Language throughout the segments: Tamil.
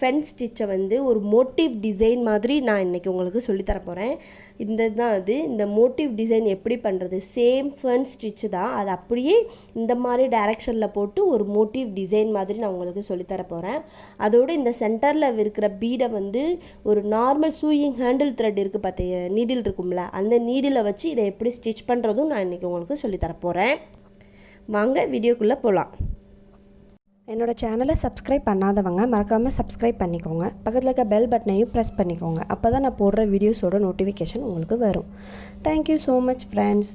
ஃபென் ஸ்டிச்சை வந்து ஒரு மோட்டிவ் டிசைன் மாதிரி நான் இன்றைக்கி உங்களுக்கு சொல்லித்தர போகிறேன். இந்த மோட்டிவ் டிசைன் எப்படி பண்ணுறது, சேம் ஃபென் ஸ்டிச்சு தான், அது அப்படியே இந்த மாதிரி டைரெக்ஷனில் போட்டு ஒரு மோட்டிவ் டிசைன் மாதிரி நான் உங்களுக்கு சொல்லித்தர போகிறேன். அதோடு இந்த சென்டரில் இருக்கிற பீடை வந்து ஒரு நார்மல் சூயிங் ஹேண்டில் த்ரெட் இருக்குது பார்த்தியா, நீடில் இருக்கும்ல, அந்த நீடிலை வச்சு இதை எப்படி ஸ்டிச் பண்ணுறதும் நான் இன்றைக்கி உங்களுக்கு சொல்லித்தர போகிறேன். வாங்க வீடியோக்குள்ளே போகலாம். என்னோட சேனலை சப்ஸ்கிரைப் பண்ணாதவங்க மறக்காமல் சப்ஸ்கிரைப் பண்ணிக்கோங்க. பக்கத்தில் இருக்க பெல் பட்டனையும் ப்ரெஸ் பண்ணிக்கோங்க. அப்போ தான் நான் போடுற வீடியோஸோட நோட்டிஃபிகேஷன் உங்களுக்கு வரும். Thank you so much friends.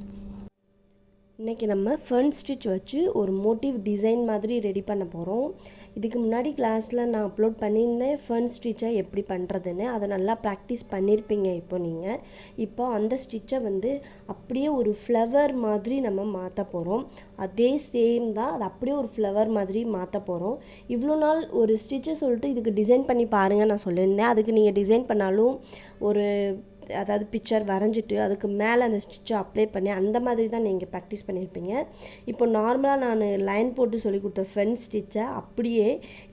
இன்றைக்கி நம்ம ஃபென் ஸ்டிச் வச்சு ஒரு மோட்டிவ் டிசைன் மாதிரி ரெடி பண்ண போகிறோம். இதுக்கு முன்னாடி கிளாஸில் நான் அப்லோட் பண்ணியிருந்தேன் ஃபென் ஸ்டிச்சை எப்படி பண்ணுறதுன்னு. அதை நல்லா ப்ராக்டிஸ் பண்ணியிருப்பீங்க. இப்போ அந்த ஸ்டிச்சை வந்து அப்படியே ஒரு ஃப்ளவர் மாதிரி நம்ம மாற்ற போகிறோம். அதே சேம் தான், அது அப்படியே ஒரு ஃப்ளவர் மாதிரி மாற்ற போகிறோம். இவ்வளோ நாள் ஒரு ஸ்டிச்சை சொல்லிட்டு இதுக்கு டிசைன் பண்ணி பாருங்கள் நான் சொல்லியிருந்தேன். அதுக்கு நீங்கள் டிசைன் பண்ணாலும் ஒரு பிக்சர் வரைஞ்சிட்டு அதுக்கு மேலே அந்த ஸ்டிச்சை அப்ளை பண்ணி அந்த மாதிரி தான் நீங்கள் ப்ராக்டிஸ் பண்ணியிருப்பீங்க. இப்போ நார்மலாக நான் லைன் போட்டு சொல்லி கொடுத்த ஃபென் ஸ்டிச்சை அப்படியே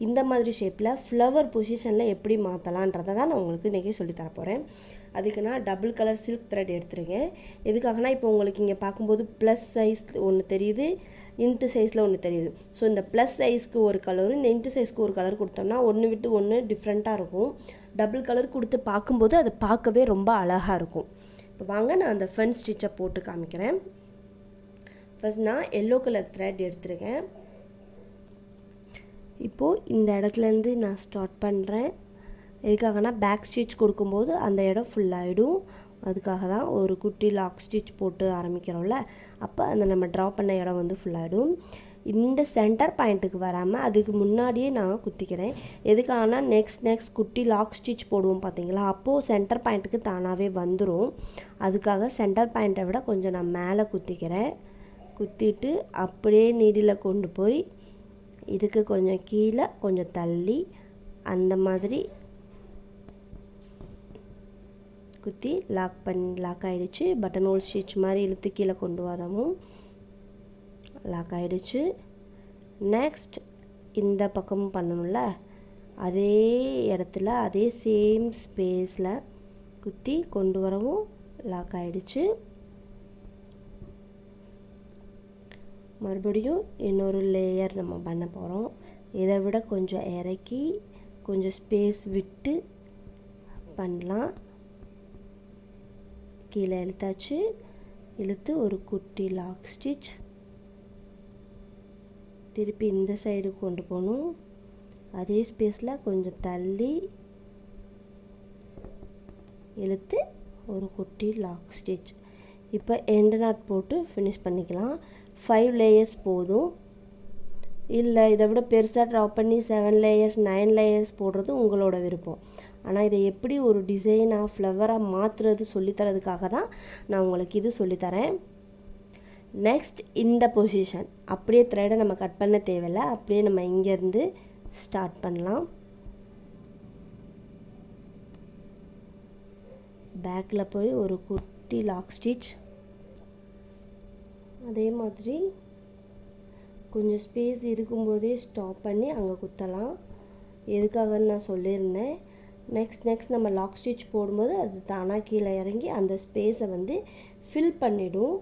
இந்த மாதிரி ஷேப்பில் ஃப்ளவர் பொசிஷனில் எப்படி மாற்றலான்றதை தான் நான் உங்களுக்கு இன்றைக்கி சொல்லித்தர போகிறேன். அதுக்கு நான் டபுள் கலர் சில்க் த்ரெட் எடுத்துருக்கேன். எதுக்காகனா இப்போ உங்களுக்கு இங்கே பார்க்கும்போது ப்ளஸ் சைஸ் ஒன்று தெரியுது, இன்ட்டு சைஸில் ஒன்று தெரியுது. ஸோ இந்த ப்ளஸ் சைஸ்க்கு ஒரு கலரும் இந்த இன்ட்டு சைஸ்க்கு ஒரு கலர் கொடுத்தோம்னா ஒன்று விட்டு ஒன்று டிஃப்ரெண்ட்டாக இருக்கும். டபுள் கலர் கொடுத்து பார்க்கும்போது அது பார்க்கவே ரொம்ப அழகாக இருக்கும். இப்போ வாங்க நான் அந்த ஃபென் ஸ்டிச்சை போட்டு காமிக்கிறேன். ஃபர்ஸ்ட் நான் எல்லோ கலர் த்ரெட் எடுத்துருக்கேன். இப்போது இந்த இடத்துலேருந்து நான் ஸ்டார்ட் பண்ணுறேன். எதுக்காகனா பேக் ஸ்டிச் கொடுக்கும்போது அந்த இடம் ஃபுல்லாகிடும். அதுக்காக தான் ஒரு குட்டி லாக் ஸ்டிச் போட்டு ஆரம்பிக்கிறோம்ல, அப்போ அந்த நம்ம ட்ரா பண்ண இடம் வந்து ஃபுல்லாகிடும். இந்த சென்டர் பாயிண்ட்டுக்கு வராமல் அதுக்கு முன்னாடியே நான் குத்திக்கிறேன். எதுக்காகனா நெக்ஸ்ட் குட்டி லாக் ஸ்டிச் போடுவோம் பார்த்தீங்களா, அப்போது சென்டர் பாயிண்ட்டுக்கு தானாகவே வந்துடும். அதுக்காக சென்டர் பாயிண்ட்டை விட கொஞ்சம் நான் மேலே குத்திக்கிறேன். குத்திட்டு அப்படியே நீடில் கொண்டு போய் இதுக்கு கொஞ்சம் கீழே கொஞ்சம் தள்ளி அந்த மாதிரி குத்தி லாக் ஆகிடுச்சு. பட்டன் ஹோல் ஸ்டிச் மாதிரி இழுத்து கீழே கொண்டு வரவும் லாக் ஆகிடுச்சு. நெக்ஸ்ட் இந்த பக்கமும் பண்ணணும்ல, அதே இடத்துல அதே சேம் ஸ்பேஸில் குத்தி கொண்டு வரவும் லாக் ஆகிடுச்சு. மறுபடியும் இன்னொரு லேயர் நம்ம பண்ண போகிறோம். இதை விட கொஞ்சம் இறக்கி கொஞ்சம் ஸ்பேஸ் விட்டு பண்ணலாம். கீழே இழுத்தாச்சு. இழுத்து ஒரு குட்டி லாக் ஸ்டிச் திருப்பி இந்த சைடு கொண்டு போகணும். அதே ஸ்பேஸில் கொஞ்சம் தள்ளி இழுத்து ஒரு குட்டி லாக் ஸ்டிச். இப்போ எண்டு நாட் போட்டு ஃபினிஷ் பண்ணிக்கலாம். 5 லேயர்ஸ் போதும். இல்லை இதை விட பெருசாக ட்ரா பண்ணி 7 லேயர்ஸ் 9 லேயர்ஸ் போடுறது உங்களோட விருப்பம். ஆனால் இதை எப்படி ஒரு டிசைனாக ஃப்ளவராக மாற்றுறது சொல்லித்தரதுக்காக தான் நான் உங்களுக்கு இது சொல்லித்தரேன். நெக்ஸ்ட் இந்த பொசிஷன் அப்படியே த்ரெடை நம்ம கட் பண்ண தேவையில்லை, அப்படியே நம்ம இங்கேருந்து ஸ்டார்ட் பண்ணலாம். பேக்கில் போய் ஒரு குட்டி லாக் ஸ்டிச், அதே மாதிரி கொஞ்சம் ஸ்பேஸ் இருக்கும்போதே ஸ்டாப் பண்ணி அங்கே குத்தலாம். எதுக்காகன்னு நான் சொல்லியிருந்தேன். நெக்ஸ்ட் நம்ம லாக் ஸ்டிச் போடும்போது அது தானாக கீழே இறங்கி அந்த ஸ்பேஸை வந்து ஃபில் பண்ணிடும்.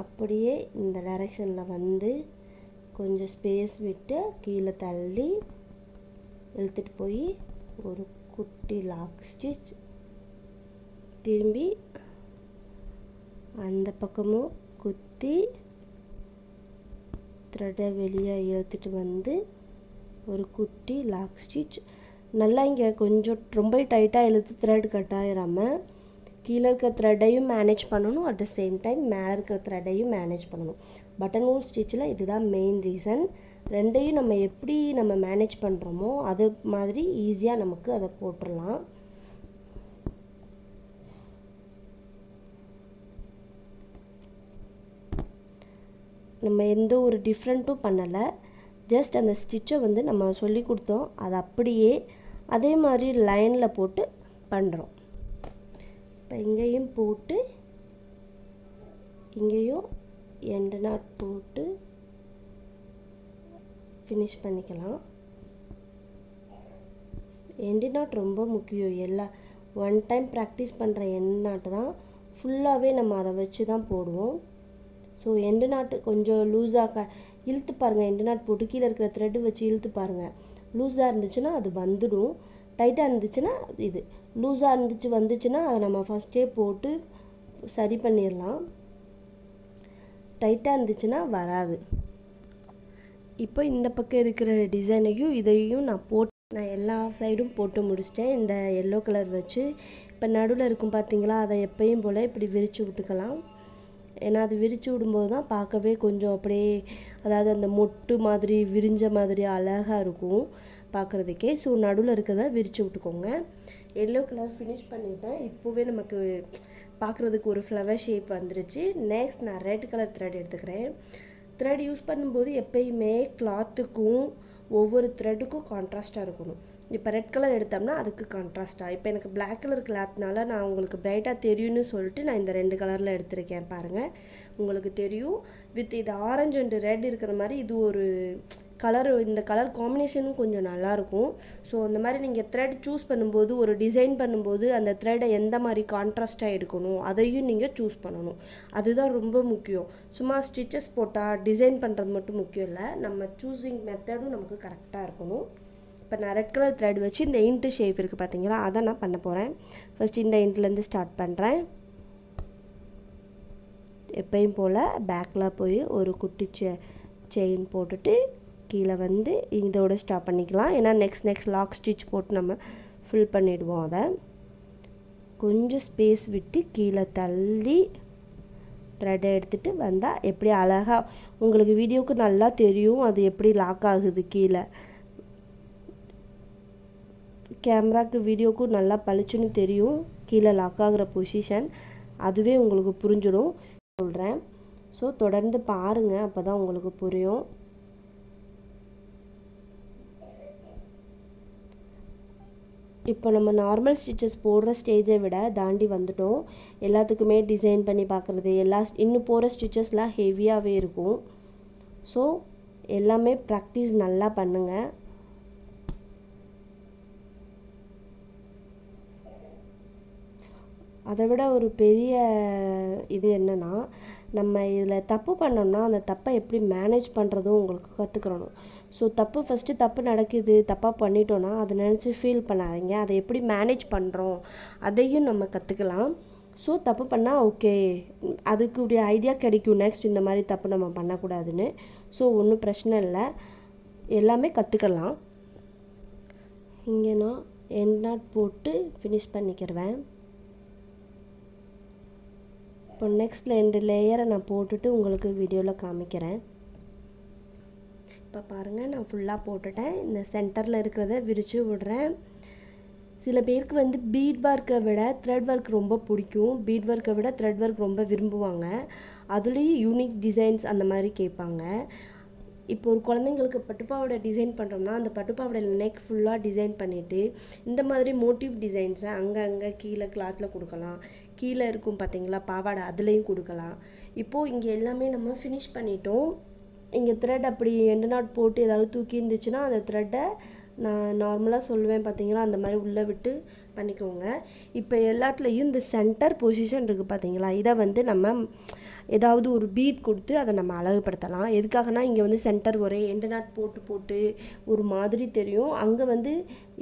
அப்படியே இந்த டைரெக்ஷனில் வந்து கொஞ்சம் ஸ்பேஸ் விட்டு கீழே தள்ளி இழுத்துட்டு போய் ஒரு குட்டி லாக் ஸ்டிச், திரும்பி அந்த பக்கமும் குத்தி த்ரெட்டை வெளியே இழுத்துட்டு வந்து ஒரு குட்டி லாக் ஸ்டிச். நல்லா இங்கே கொஞ்சம் ரொம்ப டைட்டாக இழுத்து த்ரெட் கட் ஆகிடாமல் கீழே இருக்க த்ரெட்டையும் மேனேஜ் பண்ணணும், அட் த சேம் டைம் மேலே இருக்கிற த்ரெட்டையும் மேனேஜ் பண்ணணும். பட்டன் ஹோல் ஸ்டிச்சில் இதுதான் மெயின் ரீசன். ரெண்டையும் நம்ம எப்படி நம்ம மேனேஜ் பண்ணுறோமோ அது மாதிரி ஈஸியாக நமக்கு அதை போட்டுடலாம். நம்ம எந்த ஒரு டிஃப்ரெண்ட்டும் பண்ணலை, ஜஸ்ட் அந்த ஸ்டிச்சை வந்து நம்ம சொல்லி கொடுத்தோம் அதை அப்படியே அதே மாதிரி லைனில் போட்டு பண்ணுறோம். இப்போ இங்கேயும் போட்டு இங்கேயும் எண்டு நாட் போட்டு ஃபினிஷ் பண்ணிக்கலாம். எண்டு நாட் ரொம்ப முக்கியம். ஒன் டைம் ப்ராக்டிஸ் பண்ணுற எண்டு நாட்டு தான் ஃபுல்லாகவே நம்ம அதை வச்சு தான் போடுவோம். ஸோ எண்டு நாட்டு கொஞ்சம் லூஸாக இழுத்து பாருங்கள். எண்டு நாட் போட்டு கீழே இருக்கிற த்ரெட்டு வச்சு இழுத்து பாருங்கள். லூஸாக இருந்துச்சுன்னா அது வந்துடும். டைட்டாக இருந்துச்சுன்னா இது லூஸாக வந்துச்சுன்னா அதை நம்ம ஃபஸ்ட்டே போட்டு சரி பண்ணிடலாம். டைட்டாக இருந்துச்சுன்னா வராது. இப்போ இந்த பக்கம் இருக்கிற டிசைனையும் இதையும் நான் எல்லா சைடும் போட்டு முடிச்சிட்டேன் இந்த எல்லோ கலர் வச்சு. இப்போ நடுவில் இருக்கும் பார்த்தீங்களா, அதை எப்பயும் போல் இப்படி விரித்து விட்டுக்கலாம். ஏன்னா அது விரித்து விடும்போது தான் பார்க்கவே கொஞ்சம் அப்படியே அதாவது அந்த மொட்டு மாதிரி விரிஞ்ச மாதிரி அழகாக இருக்கும் பார்க்குறதுக்கே. ஸோ நடுவில் இருக்கிறத விரித்து விட்டுக்கோங்க. எல்லோ கலர் ஃபினிஷ் பண்ணிட்டேன். இப்போவே நமக்கு பார்க்குறதுக்கு ஒரு ஃப்ளவர் ஷேப் வந்துருச்சு. நெக்ஸ்ட் நான் ரெட் கலர் த்ரெட் எடுத்துக்கிறேன். த்ரெட் யூஸ் பண்ணும்போது எப்பயுமே கிளாத்துக்கும் ஒவ்வொரு த்ரெட்டுக்கும் கான்ட்ராஸ்ட்டாக இருக்கணும். இப்போ ரெட் கலர் எடுத்தோம்னா அதுக்கு கான்ட்ராஸ்ட்டாக. இப்போ எனக்கு பிளாக் கலர் கிளாத்னால நான் உங்களுக்கு பிரைட்டாக தெரியும்னு சொல்லிட்டு நான் இந்த 2 கலரில் எடுத்திருக்கேன். பாருங்கள், உங்களுக்கு தெரியும். வித் இது ஆரஞ்சு அண்ட் ரெட் இருக்கிற மாதிரி இது ஒரு கலர். இந்த கலர் காம்பினேஷனும் கொஞ்சம் நல்லாயிருக்கும். ஸோ அந்த மாதிரி நீங்கள் த்ரெட் சூஸ் பண்ணும்போது ஒரு டிசைன் பண்ணும்போது அந்த த்ரெட்டை எந்த மாதிரி கான்ட்ராஸ்ட்டாக எடுக்கணும் அதையும் நீங்கள் சூஸ் பண்ணணும். அதுதான் ரொம்ப முக்கியம். சும்மா ஸ்டிச்சஸ் போட்டால் டிசைன் பண்ணுறது மட்டும் முக்கியம் இல்லை, நம்ம சூஸிங் மெத்தடும் நமக்கு கரெக்டாக இருக்கணும். இப்போ நான் ரெட் கலர் த்ரெட் வச்சு இந்த இன்ட்டு ஷேப் இருக்குது பார்த்தீங்களா, அதை நான் பண்ண போகிறேன். ஃபஸ்ட் இந்த இன்ட்லேருந்து ஸ்டார்ட் பண்ணுறேன். எப்பயும் போல் பேக்கில் போய் ஒரு குட்டி செயின் போட்டுட்டு கீழே வந்து இதோட ஸ்டாப் பண்ணிக்கலாம். ஏன்னா நெக்ஸ்ட் லாக் ஸ்டிச் போட்டு நம்ம ஃபில் பண்ணிவிடுவோம். அதை கொஞ்சம் ஸ்பேஸ் விட்டு கீழே தள்ளி த்ரெட்டை எடுத்துகிட்டு வந்தால் எப்படி அழகாக உங்களுக்கு வீடியோவுக்கு நல்லா தெரியும் அது எப்படி லாக் ஆகுது. கீழே கேமராக்கு வீடியோவுக்கும் நல்லா பளிச்சுன்னு தெரியும் கீழே லாக் ஆகிற பொசிஷன். அதுவே உங்களுக்கு புரிஞ்சிடும் சொல்கிறேன். ஸோ தொடர்ந்து பாருங்கள், அப்போ தான் உங்களுக்கு புரியும். இப்போ நம்ம நார்மல் ஸ்டிச்சஸ் போடுற ஸ்டேஜை விட தாண்டி வந்துட்டோம். எல்லாத்துக்குமே டிசைன் பண்ணி பார்க்குறது இன்னும் போகிற ஸ்டிச்சஸ்லாம் ஹெவியாகவே இருக்கும். ஸோ எல்லாமே ப்ராக்டிஸ் நல்லா பண்ணுங்கள். அதை விட ஒரு பெரிய இது என்னென்னா, நம்ம இதில் தப்பு பண்ணோம்னா அந்த தப்பை எப்படி மேனேஜ் பண்ணுறதும் உங்களுக்கு கற்றுக்கிறணும். ஸோ ஃபஸ்ட்டு தப்பு நடக்குது, தப்பாக பண்ணிட்டோன்னா அதை நினச்சி ஃபீல் பண்ணாதீங்க. அதை எப்படி மேனேஜ் பண்ணுறோம் அதையும் நம்ம கற்றுக்கலாம். ஸோ தப்பு பண்ணால் ஓகே, அதுக்குடைய ஐடியா கிடைக்கும் நெக்ஸ்ட் இந்த மாதிரி தப்பு நம்ம பண்ணக்கூடாதுன்னு. ஸோ ஒன்றும் பிரச்சனை இல்லை, எல்லாமே கற்றுக்கலாம். இங்கே நான் எண்ட் நாட் போட்டு ஃபினிஷ் பண்ணிக்கிறேன். இப்போ நெக்ஸ்ட் 2 லேயரை நான் போட்டுட்டு உங்களுக்கு வீடியோவில் காமிக்கிறேன். இப்போ பாருங்கள், நான் ஃபுல்லாக போட்டுட்டேன். இந்த சென்டரில் இருக்கிறத விரித்து விடுறேன். சில பேருக்கு வந்து பீட் ஒர்க்கை விட த்ரெட் ஒர்க் ரொம்ப பிடிக்கும். பீட் ஒர்க்கை விட த்ரெட் ஒர்க் ரொம்ப விரும்புவாங்க. அதுலேயும் யூனிக் டிசைன்ஸ் அந்த மாதிரி கேட்பாங்க. இப்போ ஒரு குழந்தைங்களுக்கு பட்டுப்பாவோட டிசைன் பண்ணுறோம்னா அந்த பட்டுப்பாவோட நெக் ஃபுல்லாக டிசைன் பண்ணிவிட்டு இந்த மாதிரி மோட்டிவ் டிசைன்ஸை அங்கே கீழே கிளாத்தில் கொடுக்கலாம். கீழே இருக்கும் பார்த்தீங்களா பாவாடை, அதுலேயும் கொடுக்கலாம். இப்போது இங்கே எல்லாமே நம்ம ஃபினிஷ் பண்ணிட்டோம். இங்கே த்ரெட் அப்படி எண்டு நாட் போட்டு ஏதாவது தூக்கி இருந்துச்சுன்னா அந்த த்ரெட்டை நான் நார்மலாக சொல்லுவேன் பார்த்தீங்களா, அந்த மாதிரி உள்ளே விட்டு பண்ணிக்கோங்க. இப்போ எல்லாத்துலேயும் இந்த சென்டர் பொசிஷன் இருக்குது பார்த்தீங்களா, இதை வந்து நம்ம ஏதாவது ஒரு பீட் கொடுத்து அதை நம்ம அழகுபடுத்தலாம். எதுக்காகனா இங்கே வந்து சென்டர் ஒரே எண்டு நாட் போட்டு ஒரு மாதிரி தெரியும். அங்கே வந்து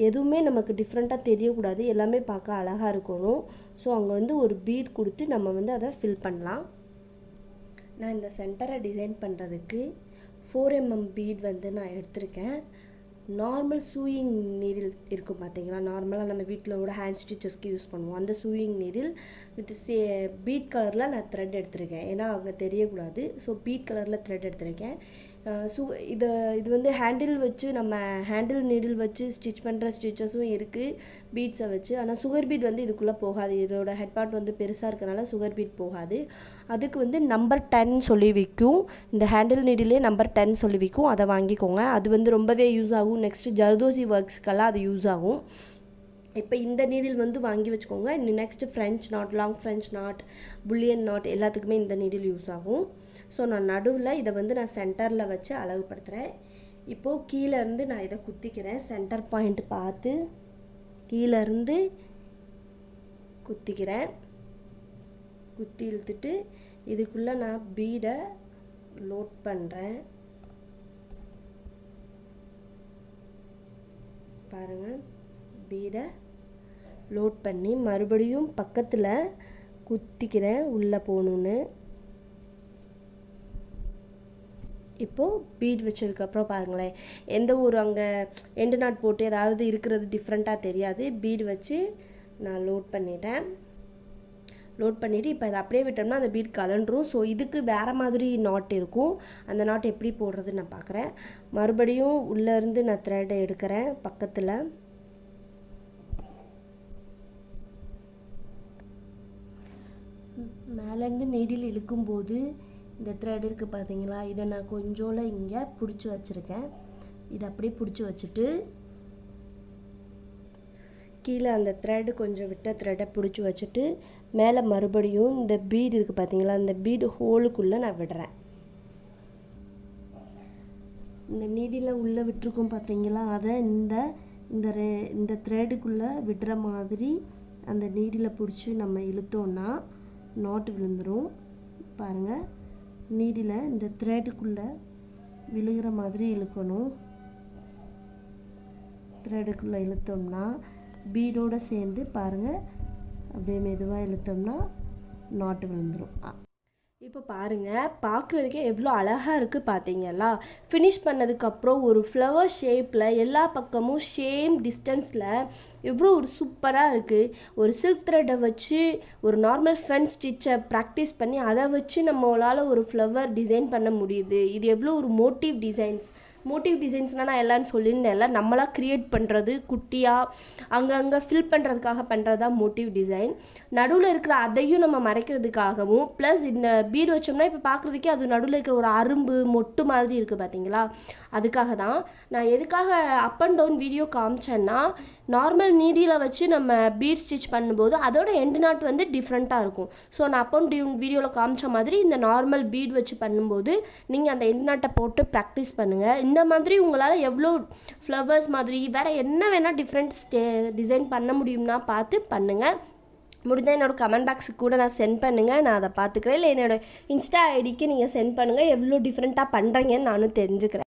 எதுவுமே நமக்கு டிஃப்ரெண்ட்டாக தெரியக்கூடாது, எல்லாமே பார்க்க அழகாக இருக்கணும். ஸோ அங்கே வந்து ஒரு பீட் கொடுத்து நம்ம வந்து அதை ஃபில் பண்ணலாம். நான் இந்த சென்டரை டிசைன் பண்ணுறதுக்கு 4mm பீட் வந்து நான் எடுத்திருக்கேன். நார்மல் சூயிங் நீடில் இருக்கும் பார்த்தீங்களா, நார்மலாக நம்ம வீட்டில் ஹேண்ட் ஸ்டிச்சஸ்க்கு யூஸ் பண்ணுவோம். அந்த சூயிங் நீடில் வித் பீட் கலரில் நான் த்ரெட் எடுத்திருக்கேன். ஏன்னா அவங்க தெரியக்கூடாது. ஸோ பீட் கலரில் த்ரெட் எடுத்திருக்கேன். இது வந்து ஹேண்டில் வச்சு நம்ம ஹேண்டில் நீடில் வச்சு ஸ்டிச் பண்ணுற ஸ்டிச்சஸும் இருக்குது பீட்ஸை வச்சு. ஆனால் சுகர் பீட் வந்து இதுக்குள்ளே போகாது. இதோட ஹெட் பார்ட் வந்து பெருசாக இருக்கனால சுகர் பீட் போகாது. அதுக்கு வந்து நம்பர் 10 சொல்லி விற்கும். இந்த ஹேண்டில் நீடிலே நம்பர் 10 சொல்லி விற்கும், அதை வாங்கிக்கோங்க. அது வந்து ரொம்பவே யூஸ் ஆகும். நெக்ஸ்ட்டு ஜர்தோசி ஒர்க்ஸ்க்கெல்லாம் அது யூஸ் ஆகும். இப்போ இந்த நீடில் வந்து வாங்கி வச்சுக்கோங்க. Next French not, long French not, bullion not எல்லாத்துக்குமே இந்த நீடில் யூஸ் ஆகும். ஸோ நான் நடுவில் இதை வந்து நான் சென்டரில் வச்சு அழகுபடுத்துகிறேன். இப்போது கீழேருந்து நான் இதை குத்திக்கிறேன். சென்டர் பாயிண்ட் பார்த்து கீழேருந்து குத்திக்கிறேன். குத்தி இழுத்துட்டு இதுக்குள்ளே நான் பீடை லோட் பண்ணுறேன். பாருங்கள், பீடை லோட் பண்ணி மறுபடியும் பக்கத்தில் குத்திக்கிறேன் உள்ளே போகணுன்னு. இப்போது பீட் வச்சதுக்கப்புறம் பாருங்களேன், எந்த ஒரு அங்கே எண்டு நாட் போட்டு ஏதாவது இருக்கிறது டிஃப்ரெண்ட்டாக தெரியாது. பீடு வச்சு நான் லோட் பண்ணிட்டேன். லோட் பண்ணிவிட்டு இப்போ இதை அப்படியே விட்டோம்னா அந்த பீட் கலண்டுரும். ஸோ இதுக்கு வேறு மாதிரி நாட் இருக்கும். அந்த நாட் எப்படி போடுறதுன்னு நான் பார்க்குறேன். மறுபடியும் உள்ளேருந்து நான் த்ரெட்டை எடுக்கிறேன். பக்கத்தில் மேலேருந்து நீடில் இழுக்கும்போது இந்த த்ரெட் இருக்குது பார்த்தீங்களா, இதை நான் கொஞ்சோல இங்கே பிடிச்சி வச்சுருக்கேன். இதை அப்படியே பிடிச்சி வச்சுட்டு கீழே அந்த த்ரெட்டு கொஞ்சம் விட்ட த்ரெட்டை பிடிச்சி வச்சுட்டு மேலே மறுபடியும் இந்த பீடு இருக்குது பார்த்தீங்களா, இந்த பீடு ஹோலுக்குள்ளே நான் விடுறேன். இந்த நீடியில் உள்ளே விட்டுருக்கோம் பார்த்தீங்களா, அதை இந்த த்ரெட்டுக்குள்ளே விடுற மாதிரி அந்த நீடியில் பிடிச்சி நம்ம இழுத்தோன்னா நாட் விழுந்துடும். பாருங்கள், நீடியில் இந்த த்ரெட்டுக்குள்ளே விழுகிற மாதிரி இழுக்கணும். த்ரெட்டுக்குள்ளே இழுத்தோம்னா பீடோடு சேர்ந்து பாருங்கள் அப்படியே மெதுவாக இழுத்தோம்னா நாட்டு விழுந்துடும். இப்போ பாருங்கள், பார்க்குறதுக்கே எவ்வளோ அழகாக இருக்குது பார்த்தீங்களா. ஃபினிஷ் பண்ணதுக்கப்புறம் ஒரு ஃப்ளவர் ஷேப்பில் எல்லா பக்கமும் சேம் டிஸ்டன்ஸில் எவ்வளோ ஒரு சூப்பராக இருக்குது. ஒரு சில்க் த்ரெட்டை வச்சு ஒரு நார்மல் ஃபன் ஸ்டிச்சை ப்ராக்டிஸ் பண்ணி அதை வச்சு நம்மளால் ஒரு ஃப்ளவர் டிசைன் பண்ண முடியுது. இது எவ்வளோ ஒரு மோட்டிவ் டிசைன்ஸ்னால் நான் எல்லான்னு சொல்லியிருந்தேன். எல்லாம் நம்மளாக க்ரியேட் பண்ணுறது, குட்டியாக அங்கங்கே ஃபில் பண்ணுறதுக்காக பண்ணுறது தான் மோட்டிவ் டிசைன். நடுவில் இருக்கிற அதையும் நம்ம மறைக்கிறதுக்காகவும் ப்ளஸ் இந்த பீடு வச்சோம்னா இப்போ பார்க்குறதுக்கே அது நடுவில் இருக்கிற ஒரு அரும்பு மொட்டு மாதிரி இருக்குது பார்த்தீங்களா, அதுக்காக தான் நான் எதுக்காக அப் அண்ட் டவுன் வீடியோ காமிச்சேன்னா, நார்மல் நீடியில் வச்சு நம்ம பீட் ஸ்டிச் பண்ணும்போது அதோட எண்டு நாட் வந்து டிஃப்ரெண்ட்டாக இருக்கும். ஸோ நான் அப் அண்ட் டவுன் வீடியோவில் காமிச்ச மாதிரி இந்த நார்மல் பீட் வச்சு பண்ணும்போது நீங்கள் அந்த எண்டு நாட்டை போட்டு ப்ராக்டிஸ் பண்ணுங்கள். இந்த மாதிரி உங்களால் எவ்வளோ ஃப்ளவர்ஸ் மாதிரி வேறு என்ன வேணால் டிஃப்ரெண்ட் டிசைன் பண்ண முடியும்னா பார்த்து பண்ணுங்கள். முடிஞ்சால் என்னோடய கமெண்ட் பாக்ஸுக்கு கூட நான் சென்ட் பண்ணுங்கள், நான் அதை பார்த்துக்கிறேன். இல்லை என்னோடய இன்ஸ்டா ஐடிக்கு நீங்கள் சென்ட் பண்ணுங்கள், எவ்வளோ டிஃப்ரெண்ட்டாக பண்ணுறீங்கன்னு நானும் தெரிஞ்சுக்கிறேன்.